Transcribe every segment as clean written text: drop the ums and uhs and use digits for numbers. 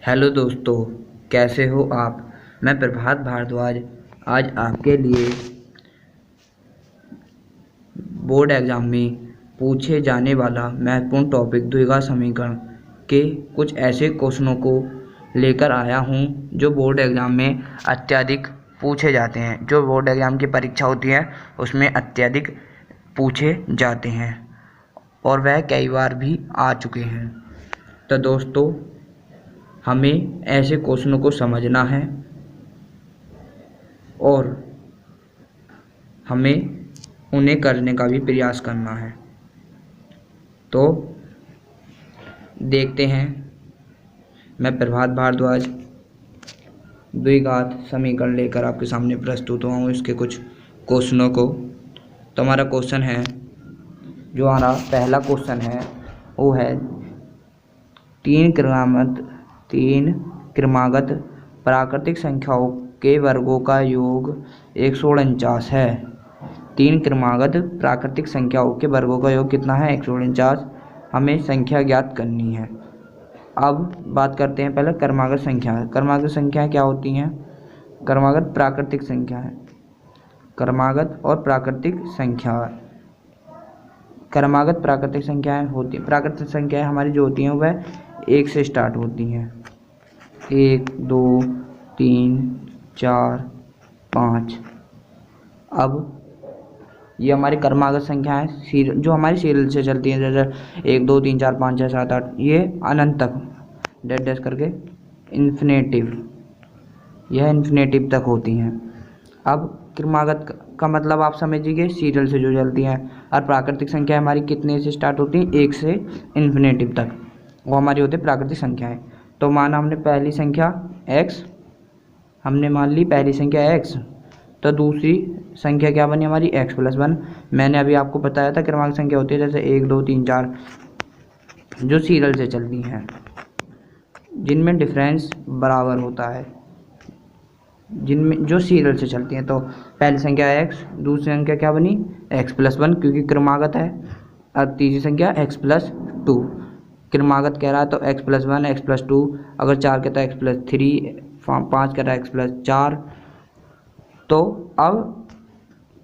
Hello दोस्तों, कैसे हो आप। मैं प्रभात भारद्वाज आज आपके लिए बोर्ड एग्ज़ाम में पूछे जाने वाला महत्वपूर्ण टॉपिक द्विघात समीकरण के कुछ ऐसे क्वेश्चनों को लेकर आया हूं जो बोर्ड एग्ज़ाम में अत्यधिक पूछे जाते हैं। जो बोर्ड एग्ज़ाम की परीक्षा होती है उसमें अत्यधिक पूछे जाते हैं और वह कई बार भी आ चुके हैं। तो दोस्तों, हमें ऐसे क्वेश्चनों को समझना है और हमें उन्हें करने का भी प्रयास करना है। तो देखते हैं, मैं प्रभात भारद्वाज द्विघात समीकरण लेकर आपके सामने प्रस्तुत हुआ हूँ इसके कुछ क्वेश्चनों को। तो हमारा क्वेश्चन है, जो हमारा पहला क्वेश्चन है वो है तीन क्रमागत प्राकृतिक संख्याओं के वर्गों का योग 149 है। तीन क्रमागत प्राकृतिक संख्याओं के वर्गों का योग कितना है? 149। हमें संख्या ज्ञात करनी है। अब बात करते हैं पहले क्रमागत संख्या। क्रमागत संख्याएं क्या होती हैं? क्रमागत प्राकृतिक संख्या है। क्रमागत और प्राकृतिक संख्या, क्रमागत प्राकृतिक संख्याएं होती हैं। प्राकृतिक संख्याएं हमारी जो होती हैं वह 1 से स्टार्ट होती हैं। 1, 2, 3, 4, 5। अब ये हमारी क्रमागत संख्याएं जो हमारी सीरियल से चलती हैं, जैसे 1, 2, 3, 4, 5, 6, 7, 8, ये अनंत तक डैश डैश करके इन्फिनेटिव, यह इन्फिनेटिव तक होती हैं। अब क्रमागत का मतलब आप समझिए सीरियल से जो चलती हैं, और प्राकृतिक संख्या हमारी कितने से स्टार्ट होती हैं? 1 से इन्फिनेटिव तक, वो हमारी होती है प्राकृतिक संख्याएं। तो माना हमने पहली संख्या x, हमने मान ली पहली संख्या x, तो दूसरी संख्या क्या बनी हमारी? x+1। मैंने अभी आपको बताया था क्रमागत संख्या होती है जैसे 1, 2, 3, 4 जो सीरियल से चलती हैं, जिनमें डिफरेंस बराबर होता है, जिनमें जो सीरियल से चलती हैं। तो पहली संख्या x, दूसरी संख्या क्या बनी? x+1 क्योंकि क्रमागत है, और तीसरी संख्या x+2। क्रमागत कह रहा है तो x+1, x+2, अगर 4 कहता है x+3, 5 कह रहा है x+4। तो अब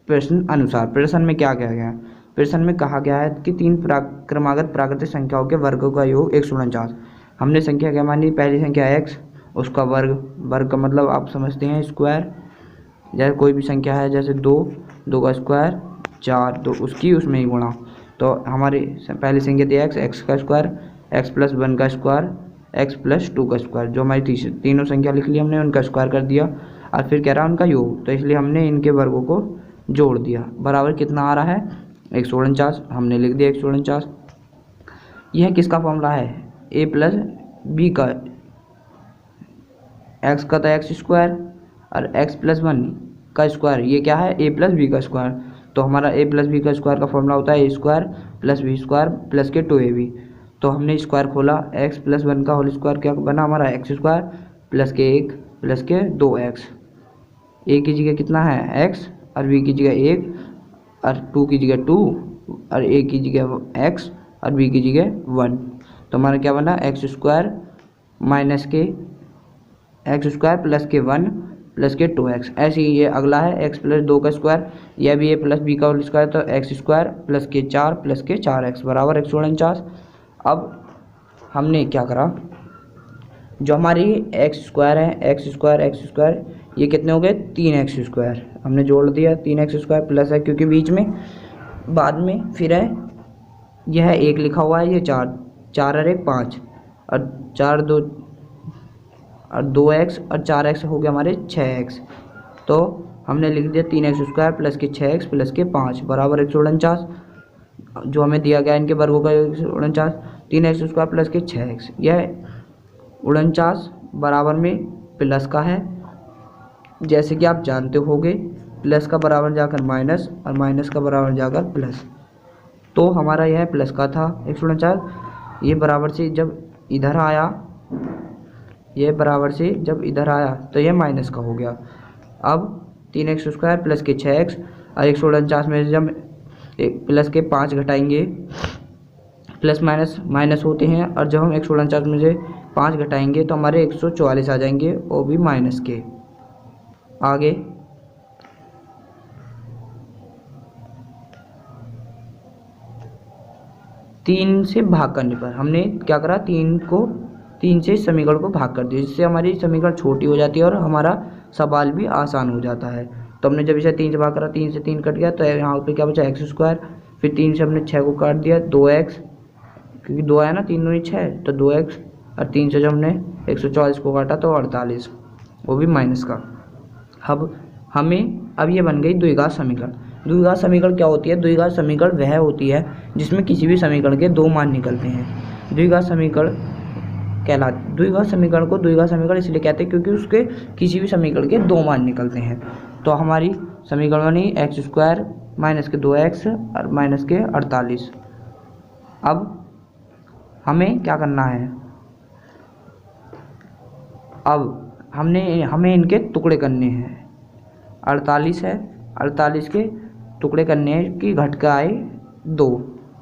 प्रश्न अनुसार, प्रश्न में क्या कहा गया है? प्रश्न में कहा गया है कि तीन क्रमागत प्राकृतिक संख्याओं के वर्गों का योग 149। हमने संख्या क्या मानी? पहली संख्या x, उसका वर्ग का मतलब आप समझते हैं स्क्वायर। जैसे कोई भी संख्या है, जैसे 2 का स्क्वायर 4, तो उसकी उसमें ही गुणा। तो हमारी पहली संख्या थी x का स्क्वायर, x+1 का स्क्वायर, x+2 का स्क्वायर। जो हमारी तीनों संख्या लिख ली हमने, उनका स्क्वायर कर दिया, और फिर कह रहा है उनका योग, तो इसलिए हमने इनके वर्गों को जोड़ दिया। बराबर कितना आ रहा है? 149। हमने लिख दिया 149। यह किसका फॉर्मूला है? a+b का, x का था x² और x+1 का स्क्वायर, ये क्या है? a+b का स्क्वायर। तो हमारा a+b का स्क्वायर का फॉर्मूला होता है a² + b² प्लस के 2ab। तो हमने स्क्वायर खोला, x+1 का होल स्क्वायर क्या बना हमारा? x² प्लस के 1 प्लस के 2x। a की जगह कितना है? x, और b की जगह 1, और 2 की जगह 2, और a की जगह x, और b की जगह 1। तो हमारा क्या बना? x² माइनस के x² प्लस के 1 प्लस के 2x। ऐसे ही ये अगला है x+2 का स्क्वायर, यह भी a+b का होल स्क्वायर, तो x² प्लस के 4 प्लस के 4x बराबर 149। अब हमने क्या करा, जो हमारी x² है, x², ये कितने हो गए? 3x²। हमने जोड़ दिया 3x² प्लस है क्योंकि बीच में बाद में फिर है, यह 1 लिखा हुआ है, ये 4 और 1 5, और 4 2 और 2x और 4x हो गया हमारे 6x। तो हमने लिख दिया 3x² प्लस के 6x प्लस के 5 बराबर 149। जो हमें दिया गया इनके वर्गों का 149, 3x² प्लस के 6x। यह 49 बराबर में प्लस का है, जैसे कि आप जानते होंगे, प्लस का बराबर जाकर माइनस, और माइनस का बराबर जाकर प्लस। तो हमारा यह प्लस का था 149। ये बराबर से जब इधर आया, यह बराबर से जब इधर आया तो यह माइनस का हो गया। अब 3x² प्लस के 6x, और 149 में जब प्लस के 5 घटाएंगे, प्लस माइनस माइनस होते हैं, और जब हम 149 में से 5 घटाएंगे तो हमारे 144 आ जाएंगे, वो भी माइनस के। आगे 3 से भाग करने पर हमने क्या करा, 3 से समीकरण को भाग कर दिया, जिससे हमारी समीकरण छोटी हो जाती है और हमारा सवाल भी आसान हो जाता है। तो हमने जब इसे 3 से भाग करा, 3 से 3 कट गया, तो यहाँ पे क्या बचा एक्स स्क्वायर। फिर 3 से हमने 6 को काट दिया, 2x, क्योंकि 2 आया ना, 3 दूनी 6 तो 2x, और 3 से जब हमने 144 को काटा तो 48, वो भी माइनस का। अब ये बन गई द्विघात समीकरण। द्विघात समीकरण क्या होती है? द्विघात समीकरण वह होती है जिसमें किसी भी समीकरण के 2 मान निकलते हैं। द्विघात समीकरण द्विघात समीकरण को द्विघात समीकरण इसलिए कहते हैं क्योंकि उसके किसी भी समीकरण के 2 मान निकलते हैं। तो हमारी समीकरण बनी एक्स स्क्वायर माइनस के 2x और माइनस के 48। अब हमें क्या करना है, अब हमें इनके टुकड़े करने हैं। 48 है, 48 के टुकड़े करने हैं कि घटका आए 2।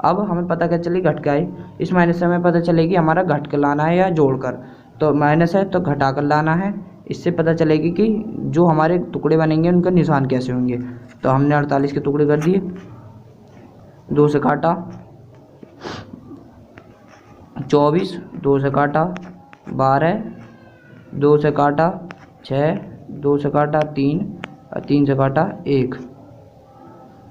अब हमें पता क्या चली, घटका आए, इस माइनस से हमें पता चलेगी हमारा घटक लाना है या जोड़कर। तो माइनस है तो घटाकर लाना है, इससे पता चलेगी कि जो हमारे टुकड़े बनेंगे उनका निशान कैसे होंगे। तो हमने 48 के टुकड़े कर दिए, 2 से काटा 24, 2 से काटा 12, 2 से काटा 6, 2 से काटा 3 और 3 से काटा 1।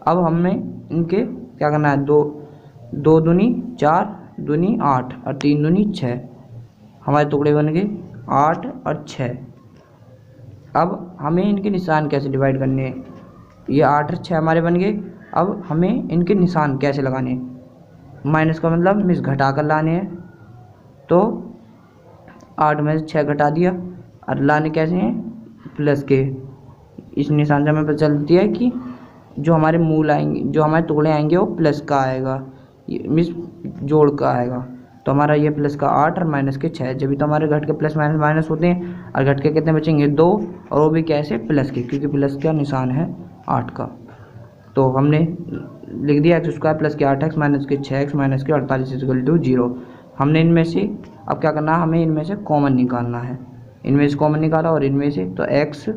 अब हमें इनके क्या करना है, 2 दूनी 4, दूनी 8 और 3 दूनी 6। हमारे टुकड़े बन गए 8 और 6। अब हमें इनके निशान कैसे डिवाइड करने हैं, ये 8 और 6 हमारे बन गए। अब हमें इनके निशान कैसे लगाने हैं, माइनस का मतलब मिस घटा कर लाने हैं। तो 8 में से 6 घटा दिया और लाने कैसे हैं, प्लस के। इस निशान से हमें पता चलती है कि जो हमारे मूल आएंगे, जो हमारे टुकड़े आएंगे वो प्लस का आएगा, ये मिस जोड़ का आएगा। तो हमारा ये प्लस का 8 और माइनस के 6, जब भी तो हमारे घट के प्लस माइनस माइनस होते हैं और घट के कितने बचेंगे 2, और वो भी कैसे, प्लस के, क्योंकि प्लस का निशान है 8 का। तो हमने लिख दिया एक्स स्क्वायर प्लस के 8x माइनस के 6x माइनस के 48 इक्वल टू 0। हमने इनमें से अब क्या करना है, हमें इनमें से कॉमन निकालना है। इनमें से कॉमन निकाला और इनमें से तो x,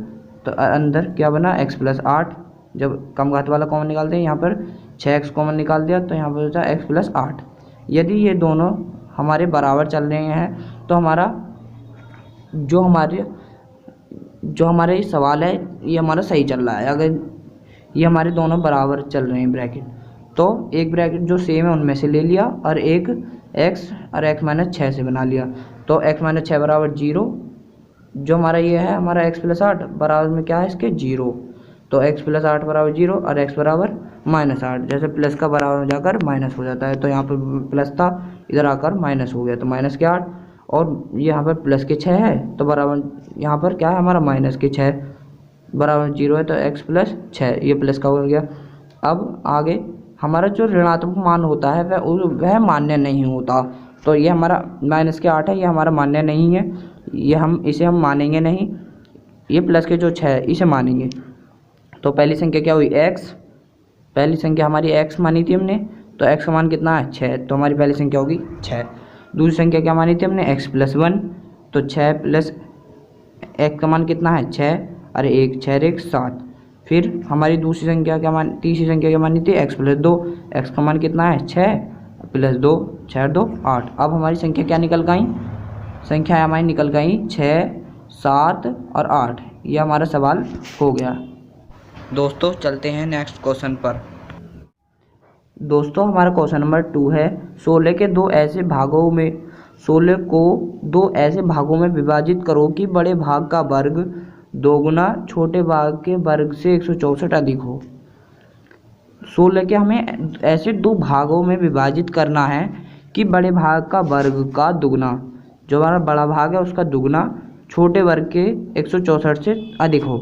तो अंदर क्या बना x प्लस 8, जब कम घात वाला कॉमन निकालते हैं यहाँ पर 6x कॉमन निकाल दिया तो यहाँ पर बचा x प्लस 8। यदि ये दोनों हमारे बराबर चल रहे हैं तो हमारा जो हमारे सवाल है ये हमारा सही चल रहा है। अगर ये हमारे दोनों बराबर चल रहे हैं ब्रैकेट, तो एक ब्रैकेट जो सेम है उनमें से ले लिया और एक x और x माइनस 6 से बना लिया। तो x माइनस 6 बराबर 0, जो हमारा ये है हमारा x प्लस 8 बराबर में क्या है इसके 0। तो x प्लस 8 बराबर 0 और x बराबर माइनस 8, जैसे प्लस का बराबर हो जाकर माइनस हो जाता है। तो यहाँ पर प्लस था, इधर आकर माइनस हो गया, तो माइनस के 8, और यहाँ पर प्लस के 6 है तो बराबर यहाँ पर क्या है हमारा माइनस के 6 बराबर 0 है, तो x प्लस 6 ये प्लस का हो गया। अब आगे हमारा जो ऋणात्मक मान होता है वह मान्य नहीं होता। तो ये हमारा माइनस के 8 है, ये हमारा मान्य नहीं है, इसे हम मानेंगे नहीं। ये प्लस के जो 6 है इसे मानेंगे। तो पहली संख्या क्या हुई x, पहली संख्या हमारी x मानी थी हमने, तो x का मान कितना है 6, तो हमारी पहली संख्या होगी 6। दूसरी संख्या क्या मानी थी हमने x प्लस 1, तो 6 प्लस x का मान कितना है 6, अरे 1 6 1 7। फिर हमारी तीसरी संख्या क्या मानी थी x प्लस 2, x का मान कितना है 6 प्लस 2 6 2 8। अब हमारी संख्या क्या निकल गई, संख्या हमारी निकल गई 6 7 और 8। यह हमारा सवाल हो गया। दोस्तों चलते हैं नेक्स्ट क्वेश्चन पर। दोस्तों हमारा क्वेश्चन नंबर 2 है, 16 को दो ऐसे भागों में विभाजित करो कि बड़े भाग का वर्ग 2 गुना छोटे भाग के वर्ग से 164 अधिक हो। 16 के हमें ऐसे 2 भागों में विभाजित करना है कि बड़े भाग का वर्ग का दुगना, जो हमारा बड़ा भाग है उसका दुगना छोटे वर्ग के 164 से अधिक हो।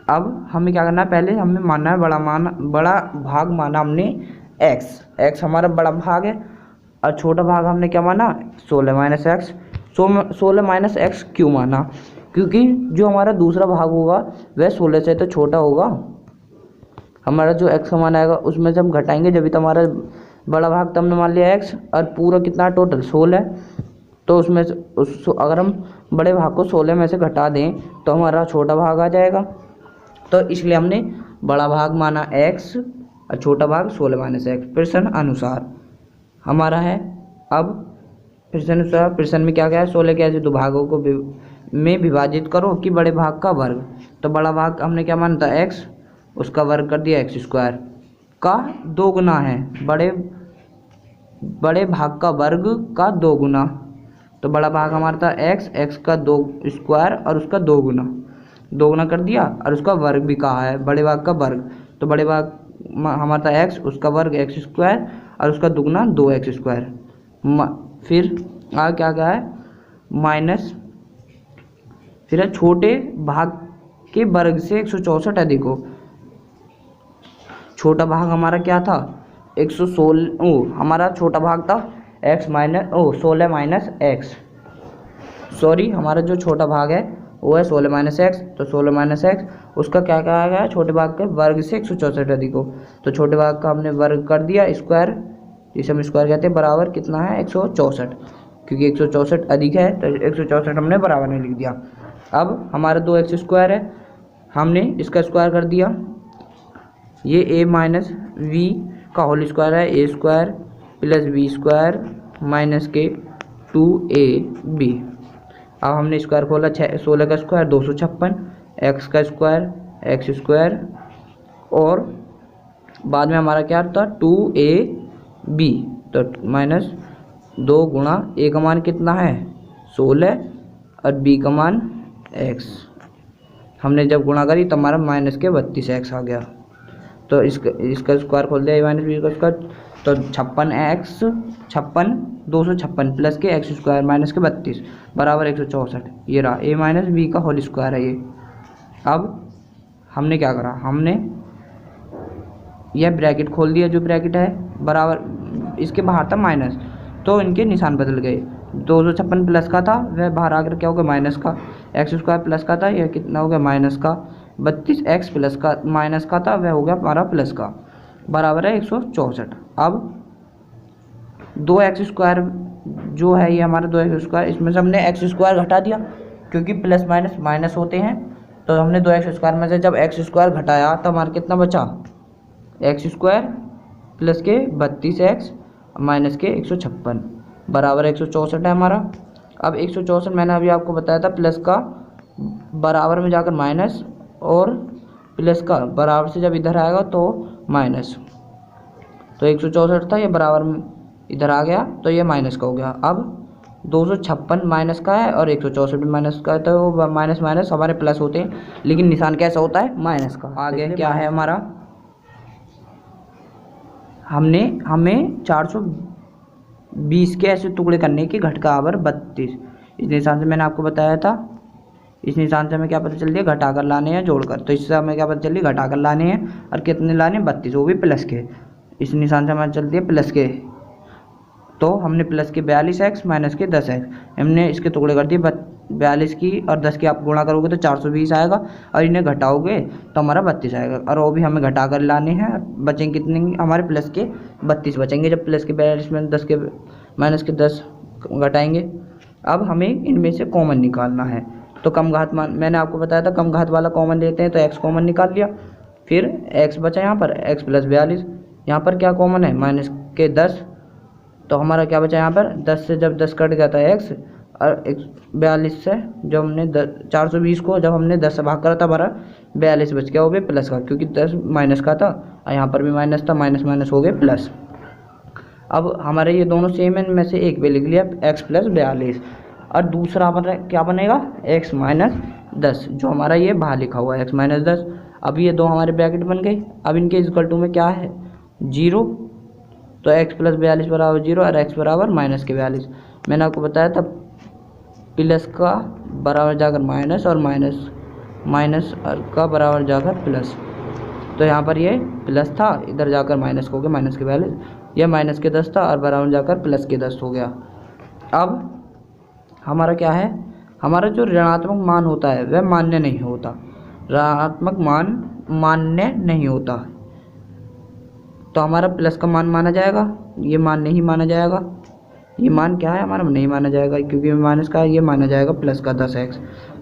अब हमें क्या करना है, पहले हमें मानना है बड़ा भाग माना हमने x हमारा बड़ा भाग है, और छोटा भाग हमने क्या माना 16 माइनस एक्स। 16 माइनस एक्स क्यों माना, क्योंकि जो हमारा दूसरा भाग होगा वह 16 से तो छोटा होगा। हमारा जो x का मान आएगा उसमें से हम घटाएंगे जब भी तो हमारा बड़ा भाग, तब हमने मान लिया x, और पूरा कितना टोटल 16। तो उसमें से अगर हम बड़े भाग को 16 में से घटा दें तो हमारा छोटा भाग आ जाएगा। तो इसलिए हमने बड़ा भाग माना x और छोटा भाग 16 माइनस एक्स। प्रश्न अनुसार हमारा है। अब प्रश्न अनुसार प्रश्न में क्या क्या है, 16 के ऐसे दो भागों को में विभाजित करो कि बड़े भाग का वर्ग। तो बड़ा भाग हमने क्या माना था x, उसका वर्ग कर दिया x स्क्वायर का 2 गुना है। बड़े भाग का वर्ग का 2 गुना। तो बड़ा भाग हमारा था x का 2 स्क्वायर और उसका 2 गुना कर दिया और उसका वर्ग भी कहा है, बड़े भाग का वर्ग। तो बड़े भाग हमारा था x, उसका वर्ग x स्क्वायर और उसका दुगना 2x स्क्वायर। फिर आगे क्या क्या है माइनस, फिर है छोटे भाग के वर्ग से 164 अधिक हो। छोटा भाग हमारा क्या था 116, हमारा छोटा भाग था x minus 16 minus x. Sorry, हमारा जो छोटा भाग है वो है 16 माइनस एक्स। तो 16 माइनस एक्स उसका क्या कहा गया, छोटे भाग के वर्ग से 164 अधिक हो। तो छोटे भाग का हमने वर्ग कर दिया स्क्वायर, जिसे हम स्क्वायर कहते हैं, बराबर कितना है 164, क्योंकि 164 अधिक है तो 164 हमने बराबर में लिख दिया। अब हमारा 2x स्क्वायर है, हमने इसका स्क्वायर कर दिया। ये a माइनस वी का होल स्क्वायर है, A square plus B square minus के 2ab। अब हमने स्क्वायर खोला, 16 का स्क्वायर 256, x का स्क्वायर x स्क्वायर और बाद में हमारा क्या था 2ab। तो माइनस 2 गुणा a का मान कितना है 16 और b का मान x। हमने जब गुणा करी तो हमारा माइनस के 32x आ गया। तो इसका स्क्वायर खोल दिया, a माइनस बी का स्क्वायर, तो 56 256 प्लस के x स्क्वायर माइनस के 32 बराबर 164। ये रहा a माइनस बी का होल स्क्वायर है ये। अब हमने क्या करा, हमने यह ब्रैकेट खोल दिया, जो ब्रैकेट है बराबर इसके बाहर था माइनस, तो इनके निशान बदल गए। 256 प्लस का था वह बाहर आकर क्या हो गया माइनस का, एक्स स्क्वायर प्लस का था यह कितना हो गया माइनस का, 32x प्लस का माइनस का था वह हो गया हमारा प्लस का, बराबर है 164। अब 2x स्क्वायर जो है ये हमारा 2x स्क्वायर, इसमें से हमने x स्क्वायर घटा दिया क्योंकि प्लस माइनस माइनस होते हैं। तो हमने 2x स्क्वायर में से जब x स्क्वायर घटाया तो हमारा कितना बचा, x स्क्वायर प्लस के 32x माइनस के 156 बराबर 164 है हमारा। अब 164 मैंने अभी आपको बताया था प्लस का बराबर में जाकर माइनस और प्लस का बराबर से जब इधर आएगा तो माइनस, तो 164 था ये बराबर में इधर आ गया तो ये माइनस का हो गया। अब 256 माइनस का है और 164 भी माइनस का है, तो माइनस माइनस हमारे प्लस होते हैं, लेकिन निशान कैसा होता है माइनस का। आगे क्या है हमारा, हमें 420 के ऐसे टुकड़े करने की घटका आवर 32। इस निशान से मैंने आपको बताया था, इस निशान से हमें क्या पता चल दिया घटाकर लाने हैं जोड़कर, तो इससे हमें क्या पता चल दिया घटाकर लाने हैं और कितने लाने 32, वो भी प्लस के। इस निशान से हमें चल दिया प्लस के, तो हमने प्लस के 42x माइनस के 10x, हमने इसके टुकड़े कर दिए 42 की और 10 की आप गुणा करोगे तो 420 आएगा और इन्हें घटाओगे तो हमारा 32 आएगा, और वो भी हमें घटा कर लाने हैं। बचेंगे कितने हमारे प्लस के 32 बचेंगे, जब प्लस के 42 में 10 के माइनस के 10 घटाएंगे। अब हमें इनमें से कॉमन निकालना है, तो कम घात मान मैंने आपको बताया था कम घात वाला कॉमन लेते हैं, तो x कॉमन निकाल लिया, फिर x बचा यहाँ पर x प्लस 42, यहाँ पर क्या कॉमन है माइनस के 10, तो हमारा क्या बचा यहाँ पर 10 से जब 10 कट गया था x, और 42 से जब हमने 420 को जब हमने 10 से भाग करा था हमारा 42 बच गया, वो भी प्लस का, क्योंकि 10 माइनस का था और यहाँ पर भी माइनस था, माइनस माइनस हो गए प्लस। अब हमारे ये दोनों सेम है, इनमें से एक पे लिख लिया x प्लस 42 और दूसरा हमारा क्या बनेगा x माइनस 10, जो हमारा ये बाहर लिखा हुआ है x माइनस 10। अब ये दो हमारे ब्रैकेट बन गए। अब इनके इक्वल टू में क्या है 0, तो x प्लस 42 बराबर 0 और x बराबर माइनस के 42। मैंने आपको बताया था प्लस का बराबर जाकर माइनस और माइनस का बराबर जाकर प्लस, तो यहाँ पर ये प्लस था इधर जाकर माइनस हो गया माइनस के 42, यह माइनस के 10 था और बराबर जाकर प्लस के 10 हो गया। अब हमारा क्या है, हमारा जो ऋणात्मक मान होता है वह मान्य नहीं होता, ऋणात्मक मान मान्य नहीं होता, तो हमारा प्लस का मान माना जाएगा, ये मान नहीं माना जाएगा, ये मान क्या है हमारा, नहीं माना जाएगा क्योंकि माइनस का है, ये माना जाएगा प्लस का 10x।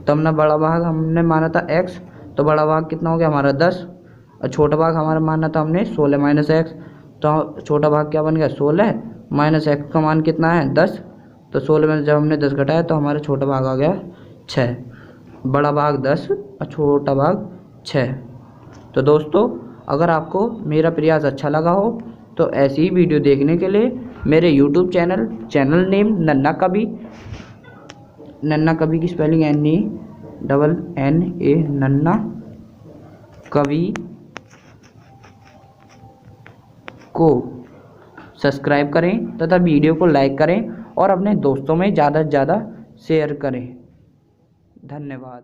तो हमने बड़ा भाग हमने माना था x, तो बड़ा भाग कितना हो गया हमारा 10, और छोटा भाग हमारा माना था हमने 16 माइनस एक्स। तो छोटा भाग क्या बन गया 16 माइनस एक्स का मान कितना है 10। तो 16 में जब हमने 10 घटाया तो हमारा छोटा भाग आ गया 6, बड़ा भाग 10 और छोटा भाग 6। तो दोस्तों अगर आपको मेरा प्रयास अच्छा लगा हो तो ऐसी ही वीडियो देखने के लिए मेरे YouTube चैनल नेम नन्ना कवि की स्पेलिंग NNA नन्ना कवि को सब्सक्राइब करें तथा वीडियो को लाइक करें और अपने दोस्तों में ज़्यादा से ज़्यादा शेयर करें। धन्यवाद।